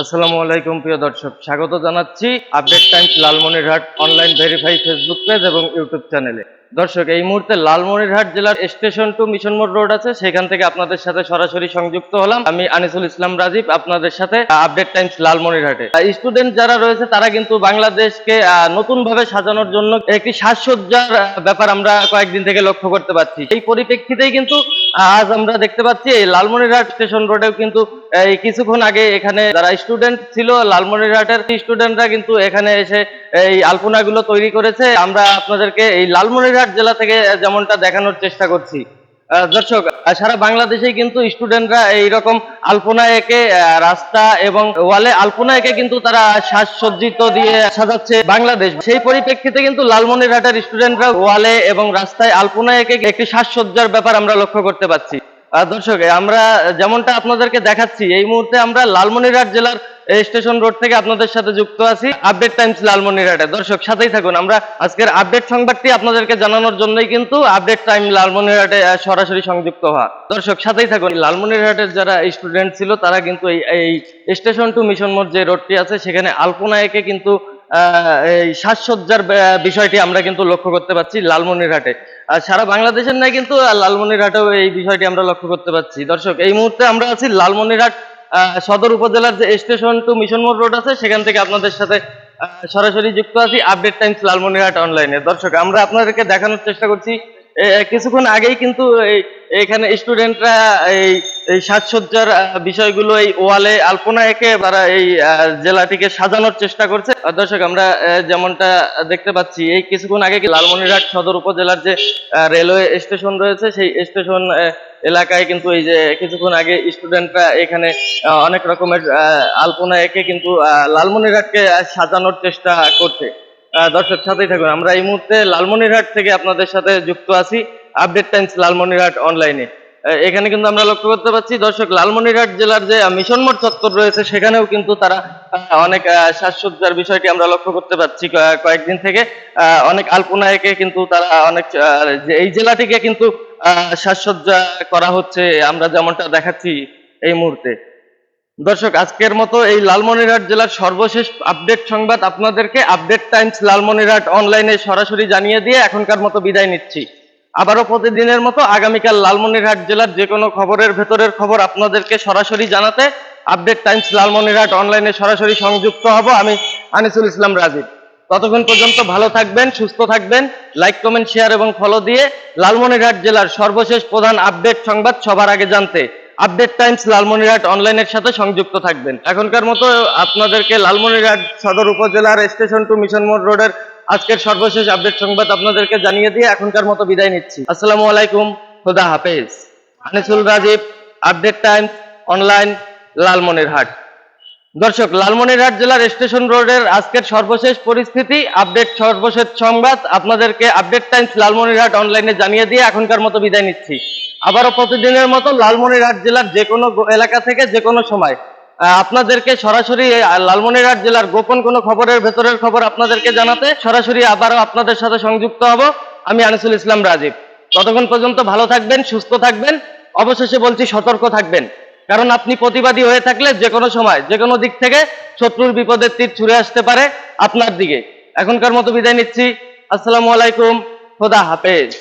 আসসালামু আলাইকুম প্রিয় দর্শক, স্বাগত জানাচ্ছি update Times Lalmonirhat online verify Facebook page এবং ইউটিউব চ্যানেলে। দর্শক, এই মুহূর্তে লালমনিরহাট জেলার স্টেশন টু মিশন মোড় রোড আছে, সেখান থেকে আপনাদের সাথে সরাসরি সংযুক্ত হলাম। আমি আনিসুল ইসলাম রাজীব, আপনাদের সাথে আপডেট টাইমস লালমনিরহাটে। স্টুডেন্ট যারা রয়েছে তারা কিন্তু বাংলাদেশকে নতুন ভাবে সাজানোর জন্য একটি সাজসজ্জার ব্যাপার আমরা কয়েকদিন থেকে লক্ষ্য করতে পারছি। এই পরিপ্রেক্ষিতেই কিন্তু আজ আমরা দেখতে পাচ্ছি এই লালমনিরহাট স্টেশন রোডেও কিন্তু এই কিছুক্ষণ আগে এখানে যারা স্টুডেন্ট ছিল লালমনিরহাটের স্টুডেন্টরা কিন্তু এখানে এসে এই আলপনাগুলো তৈরি করেছে। আমরা আপনাদেরকে এই লালমনিরহাট জেলা থেকে যেমনটা দেখানোর চেষ্টা করছি। দর্শক, সারা বাংলাদেশেই কিন্তু স্টুডেন্টরা এইরকম আলপনা এঁকে রাস্তা এবং ওয়ালে আলপনা এঁকে কিন্তু তারা সাজসজ্জিত দিয়ে সাজাচ্ছে বাংলাদেশ। সেই পরিপ্রেক্ষিতে কিন্তু লালমনিরহাটের স্টুডেন্টরা ওয়ালে এবং রাস্তায় আলপনা এঁকে একটি সাজসজ্জার ব্যাপার আমরা লক্ষ্য করতে পারছি। দর্শক, আমরা যেমনটা আপনাদেরকে দেখাচ্ছি, এই মুহূর্তে আমরা লালমনিরহাট জেলার স্টেশন রোড থেকে আপনাদের সাথে যুক্ত আছি আপডেট টাইমস লালমনিরহাটে। দর্শক, সাথেই থাকুন। আমরা আজকের আপডেট সংবাদটি আপনাদেরকে জানানোর জন্যই কিন্তু আপডেট টাইম লালমনিরহাটে সরাসরি সংযুক্ত হওয়া। দর্শক, সাথেই থাকুন। লালমনিরহাটের যারা স্টুডেন্ট ছিল তারা কিন্তু এই স্টেশন টু মিশন মোড় যে রোডটি আছে সেখানে আলপনা এঁকে কিন্তু এই সাজসজ্জার বিষয়টি আমরা কিন্তু লক্ষ্য করতে পারছি লালমনিরহাটে। সারা বাংলাদেশের নাই কিন্তু লালমনিরহাটেও এই বিষয়টি আমরা লক্ষ্য করতে পারছি। দর্শক, এই মুহূর্তে আমরা আছি লালমনিরহাট সদর উপজেলার যে স্টেশন টু মিশন মোড় রোড আছে সেখান থেকে আপনাদের সাথে সরাসরি যুক্ত আছি আপডেট টাইমস লালমনিরহাট অনলাইনে। দর্শক, আমরা আপনাদেরকে দেখানোর চেষ্টা করছি কিছুক্ষণ আগেই কিন্তু এখানে স্টুডেন্টরা এই সাজসজ্জার বিষয়গুলো এই ওয়ালে আলপনা এঁকে তারা এই জেলাটিকে সাজানোর চেষ্টা করছে। দর্শক, আমরা যেমনটা দেখতে পাচ্ছি এই কিছুক্ষণ আগে লালমনিরহাট সদর উপজেলার যে রেলওয়ে স্টেশন রয়েছে সেই স্টেশন এলাকায় কিন্তু এই যে কিছুক্ষণ আগে স্টুডেন্টরা এখানে অনেক রকমের আলপনা এঁকে কিন্তু লালমনিরহাটকে সাজানোর চেষ্টা করছে। দর্শক, সাথেই থাকুন। আমরা এই মুহূর্তে লালমনিরহাট থেকে আপনাদের সাথে যুক্ত আছি আপডেট টাইমস লালমনিরহাট অনলাইনে। এখানে কিন্তু আমরা লক্ষ্য করতে পারছি দর্শক, লালমনিরহাট জেলার যে মিশন মোড় চত্বর রয়েছে সেখানেও কিন্তু তারা অনেক সাজসজ্জার বিষয়টি আমরা লক্ষ্য করতে পারছি। কয়েকদিন থেকে অনেক আলপনা এঁকে কিন্তু তারা অনেক এই জেলাটিকে কিন্তু সাজসজ্জা করা হচ্ছে, আমরা যেমনটা দেখাচ্ছি এই মুহূর্তে। দর্শক, আজকের মতো এই লালমনিরহাট জেলার সর্বশেষ আপডেট সংবাদ আপনাদেরকে আপডেট টাইমস লালমনিরহাট অনলাইনে সরাসরি জানিয়ে দিয়ে এখনকার মতো বিদায় নিচ্ছি। আবারও প্রতিদিনের মতো আগামীকাল লালমনিরহাট জেলার যে কোনো খবরের ভেতরের খবর আপনাদেরকে সরাসরি জানাতে আপডেট টাইমস লালমনিরহাট অনলাইনে সরাসরি সংযুক্ত হব আমি আনিসুল ইসলাম রাজীব। ততক্ষণ পর্যন্ত ভালো থাকবেন, সুস্থ থাকবেন। লাইক, কমেন্ট, শেয়ার এবং ফলো দিয়ে লালমনিরহাট জেলার সর্বশেষ প্রধান আপডেট সংবাদ সবার আগে জানতে আপডেট টাইমস লালমনিরহাট অনলাইনের সাথে সংযুক্ত থাকবেন। এখনকার মতো আপনাদেরকে লালমনিরহাট সদর উপজেলার স্টেশন টু মিশন মোড় রোডের আজকের সর্বশেষ আপডেট সংবাদ আপনাদেরকে জানিয়ে দিয়ে এখনকার মতো বিদায় নিচ্ছি। আসসালামু আলাইকুম, খোদা হাফেজ। Anisul Rajib, update times online, Lalmonirhat. দর্শক, লালমনিরহাট জেলার স্টেশন রোডের আজকের সর্বশেষ পরিস্থিতি আপডেট সর্বশেষ সংবাদ আপনাদেরকে আপডেট টাইমস লালমনিরহাট অনলাইনে জানিয়ে দিয়ে এখনকার মতো বিদায় নিচ্ছি। আবারও প্রতিদিনের মতো লালমনিরহাট জেলার যে কোনো এলাকা থেকে যে কোনো সময় আপনাদেরকে সরাসরি লালমনিরহাট জেলার গোপন কোনো খবরের ভেতরের খবর আপনাদেরকে জানাতে সরাসরি আবারও আপনাদের সাথে সংযুক্ত হব আমি আনিসুল ইসলাম রাজীব। ততক্ষণ পর্যন্ত ভালো থাকবেন, সুস্থ থাকবেন। অবশেষে বলছি, সতর্ক থাকবেন, কারণ আপনি প্রতিবাদী হয়ে থাকলে যে কোনো সময় যে কোনো দিক থেকে শত্রুর বিপদের তীর ছুঁড়ে আসতে পারে আপনার দিকে। এখনকার মতো বিদায় নিচ্ছি। আসসালামু আলাইকুম, খোদা হাফেজ।